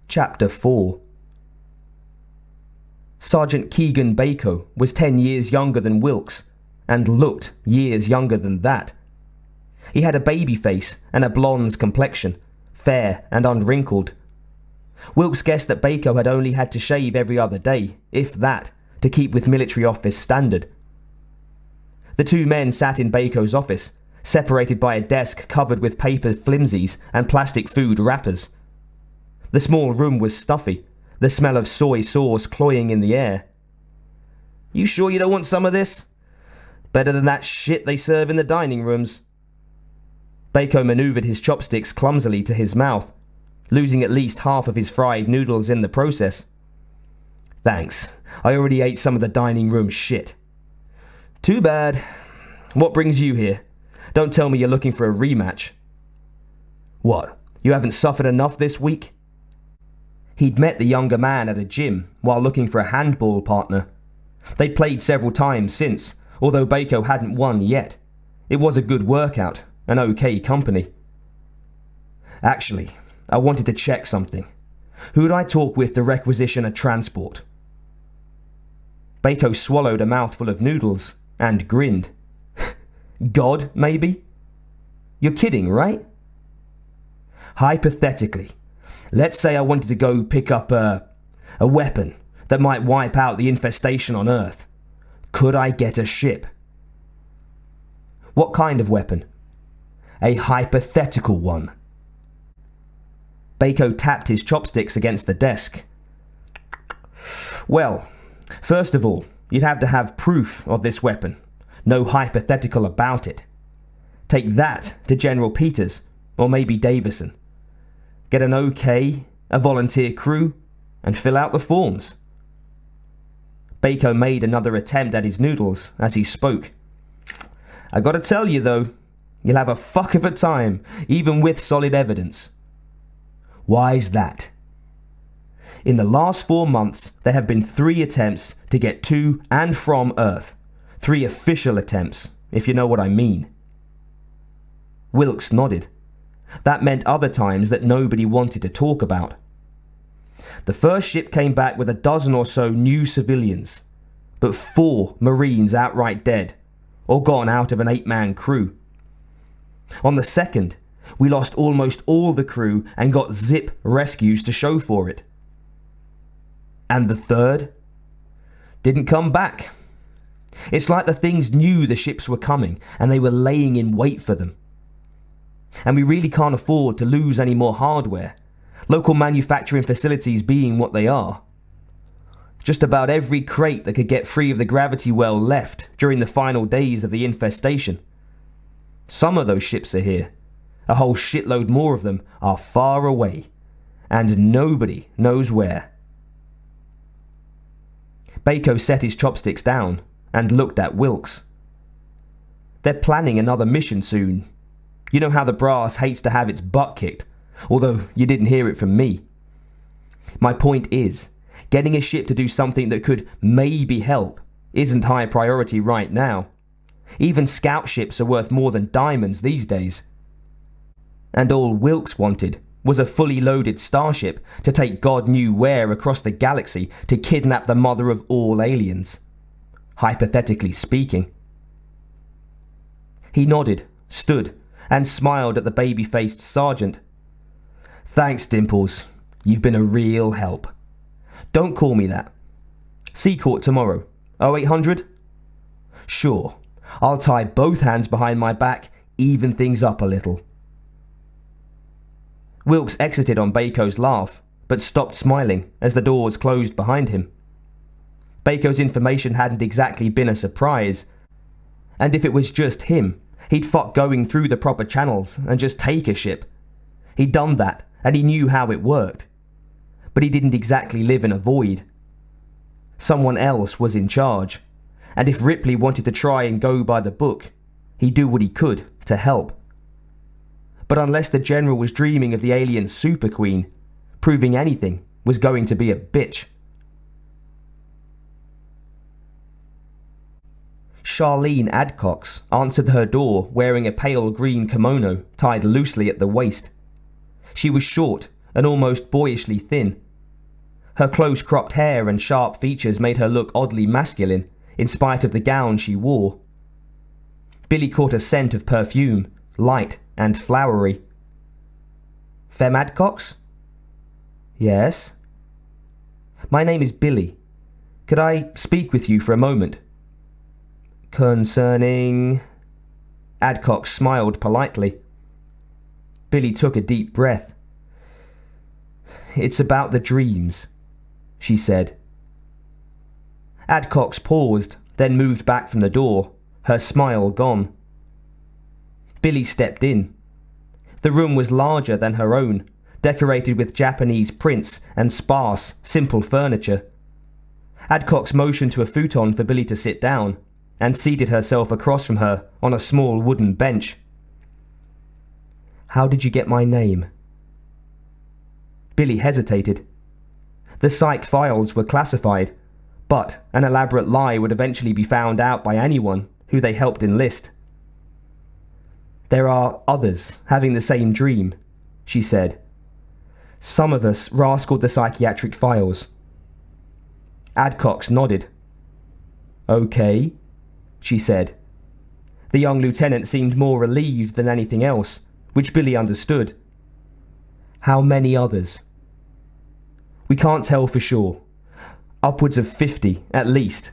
Chapter 4. Sergeant Keegan Bako was 10 years younger than Wilks, and looked years younger than that. He had a baby face and a blonde's complexion, fair and unwrinkled. Wilks guessed that Bako had only had to shave every other day, if that, to keep with military office standard. The two men sat in Bako's office, separated by a desk covered with paper flimsies and plastic food wrappers. The small room was stuffy, the smell of soy sauce cloying in the air. "You sure you don't want some of this? Better than that shit they serve in the dining rooms." Bako manoeuvred his chopsticks clumsily to his mouth, losing at least half of his fried noodles in the process. "Thanks, I already ate some of the dining room shit." "Too bad. What brings you here? Don't tell me you're looking for a rematch." "What, you haven't suffered enough this week?" He'd met the younger man at a gym while looking for a handball partner. They'd played several times since, although Bako hadn't won yet. It was a good workout, an okay company. "Actually, I wanted to check something. Who'd I talk with to requisition a transport?" Bako swallowed a mouthful of noodles and grinned. "God, maybe?" "You're kidding, right?" "Hypothetically, let's say I wanted to go pick up a weapon that might wipe out the infestation on Earth. Could I get a ship?" "What kind of weapon?" "A hypothetical one." Bako tapped his chopsticks against the desk. "Well, first of all, you'd have to have proof of this weapon. No hypothetical about it. Take that to General Peters, or maybe Davison. Get an OK, a volunteer crew, and fill out the forms." Bako made another attempt at his noodles as he spoke. "I gotta tell you though, you'll have a fuck of a time, even with solid evidence." "Why's that?" "In the last 4 months, there have been 3 attempts to get to and from Earth. 3 official attempts, if you know what I mean." Wilks nodded. That meant other times that nobody wanted to talk about. "The first ship came back with a dozen or so new civilians, but 4 Marines outright dead, or gone out of an 8-man crew. On the second, we lost almost all the crew and got zip rescues to show for it." "And the third?" "Didn't come back. It's like the things knew the ships were coming and they were laying in wait for them. And we really can't afford to lose any more hardware, local manufacturing facilities being what they are. Just about every crate that could get free of the gravity well left during the final days of the infestation. Some of those ships are here. A whole shitload more of them are far away, and nobody knows where." Bako set his chopsticks down and looked at Wilks. "They're planning another mission soon. You know how the brass hates to have its butt kicked, although you didn't hear it from me. My point is, getting a ship to do something that could maybe help isn't high priority right now. Even scout ships are worth more than diamonds these days. And all Wilks wanted was a fully loaded starship to take God knew where across the galaxy to kidnap the mother of all aliens. Hypothetically speaking." He nodded, stood, and smiled at the baby-faced sergeant. "Thanks, Dimples. You've been a real help." "Don't call me that." "Sea Court tomorrow. 0800? "Sure. I'll tie both hands behind my back, even things up a little." Wilks exited on Bako's laugh, but stopped smiling as the doors closed behind him. Bako's information hadn't exactly been a surprise, and if it was just him, he'd fuck going through the proper channels and just take a ship. He'd done that, and he knew how it worked. But he didn't exactly live in a void. Someone else was in charge, and if Ripley wanted to try and go by the book, he'd do what he could to help. But unless the general was dreaming of the alien super queen, proving anything was going to be a bitch. Charlene Adcox answered her door wearing a pale green kimono tied loosely at the waist. She was short, and almost boyishly thin. Her close-cropped hair and sharp features made her look oddly masculine, in spite of the gown she wore. Billie caught a scent of perfume, light and flowery. "Fem Adcox?" "Yes." "My name is Billie. Could I speak with you for a moment?" "Concerning—" Adcox smiled politely. Billie took a deep breath. "It's about the dreams," she said. Adcox paused, then moved back from the door, her smile gone. Billie stepped in. The room was larger than her own, decorated with Japanese prints and sparse, simple furniture. Adcox motioned to a futon for Billie to sit down, and seated herself across from her on a small wooden bench. "How did you get my name?" Billie hesitated. The psych files were classified, but an elaborate lie would eventually be found out by anyone who they helped enlist. "There are others having the same dream," she said. "Some of us rascaled the psychiatric files." Adcox nodded. "Okay," she said. The young lieutenant seemed more relieved than anything else, which Billie understood. "How many others?" "We can't tell for sure. Upwards of 50, at least.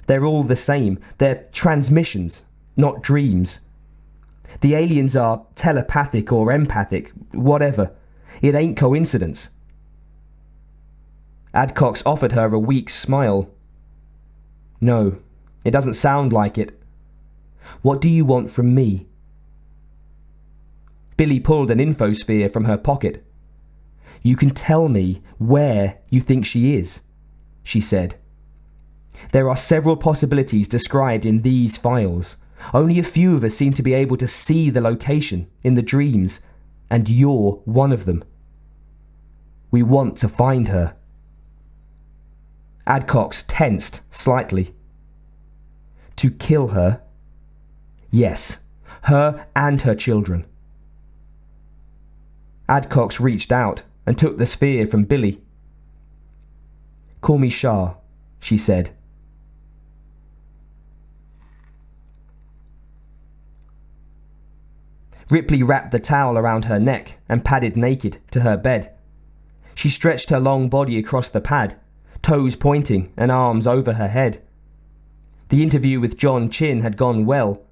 They're all the same. They're transmissions, not dreams. The aliens are telepathic or empathic, whatever. It ain't coincidence." Adcox offered her a weak smile. "No, it doesn't sound like it. What do you want from me?" Billie pulled an infosphere from her pocket. "You can tell me where you think she is," she said. "There are several possibilities described in these files. Only a few of us seem to be able to see the location in the dreams, and you're one of them. We want to find her." Adcox tensed slightly. "To kill her?" "Yes, her and her children." Adcox reached out and took the sphere from Billie. "Call me Shah," she said. Ripley wrapped the towel around her neck and padded naked to her bed. She stretched her long body across the pad, toes pointing and arms over her head. The interview with John Chin had gone well.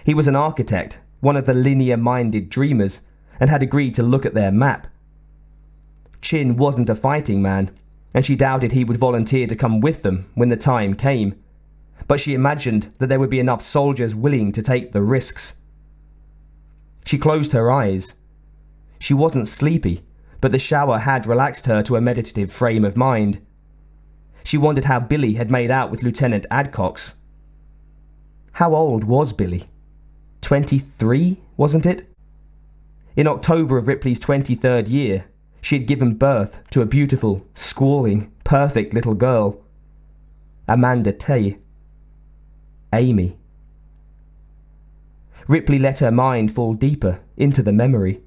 He was an architect, one of the linear-minded dreamers, and had agreed to look at their map. Chin wasn't a fighting man, and she doubted he would volunteer to come with them when the time came, but she imagined that there would be enough soldiers willing to take the risks. She closed her eyes. She wasn't sleepy, but the shower had relaxed her to a meditative frame of mind. She wondered how Billie had made out with Lieutenant Adcox. How old was Billie? 23, wasn't it? In October of Ripley's 23rd year, she had given birth to a beautiful, squalling, perfect little girl. Amanda Tay. Amy. Ripley let her mind fall deeper into the memory.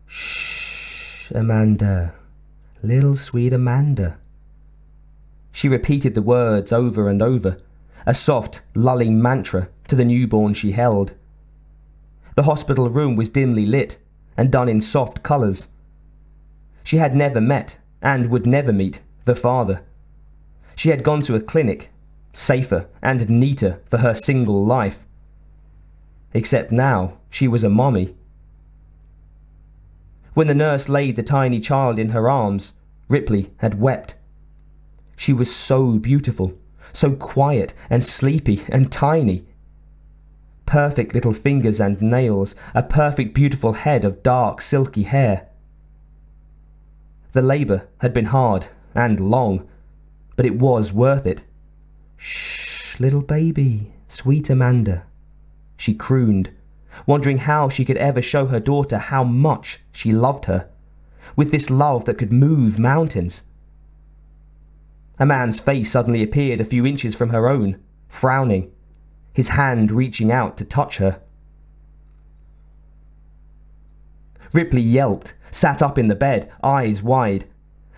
"Shh, Amanda. Little sweet Amanda." She repeated the words over and over, a soft, lulling mantra to the newborn she held. The hospital room was dimly lit and done in soft colours. She had never met, and would never meet, the father. She had gone to a clinic, safer and neater for her single life. Except now she was a mommy. When the nurse laid the tiny child in her arms, Ripley had wept. She was so beautiful, so quiet and sleepy and tiny. Perfect little fingers and nails, a perfect beautiful head of dark silky hair. The labour had been hard and long, but it was worth it. "Shh, little baby, sweet Amanda," she crooned, wondering how she could ever show her daughter how much she loved her, with this love that could move mountains. A man's face suddenly appeared a few inches from her own, frowning, his hand reaching out to touch her. Ripley yelped, sat up in the bed, eyes wide.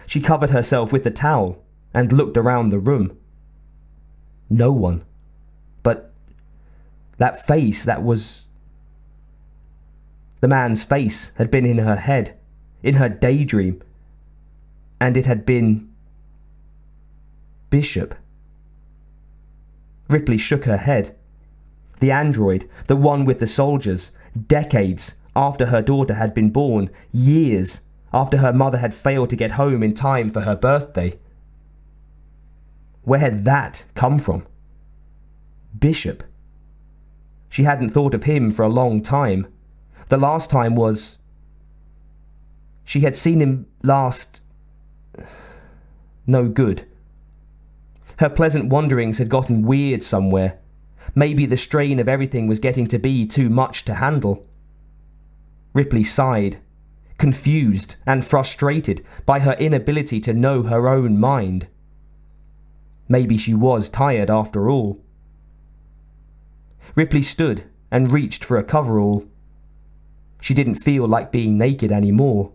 She covered herself with the towel and looked around the room. No one. But that face, that was... The man's face had been in her head, in her daydream, and it had been... Bishop. Ripley shook her head. The android, the one with the soldiers, decades after her daughter had been born, years after her mother had failed to get home in time for her birthday. Where had that come from? Bishop. She hadn't thought of him for a long time. The last time was... She had seen him last... No good. Her pleasant wanderings had gotten weird somewhere. Maybe the strain of everything was getting to be too much to handle. Ripley sighed, confused and frustrated by her inability to know her own mind. Maybe she was tired after all. Ripley stood and reached for a coverall. She didn't feel like being naked anymore.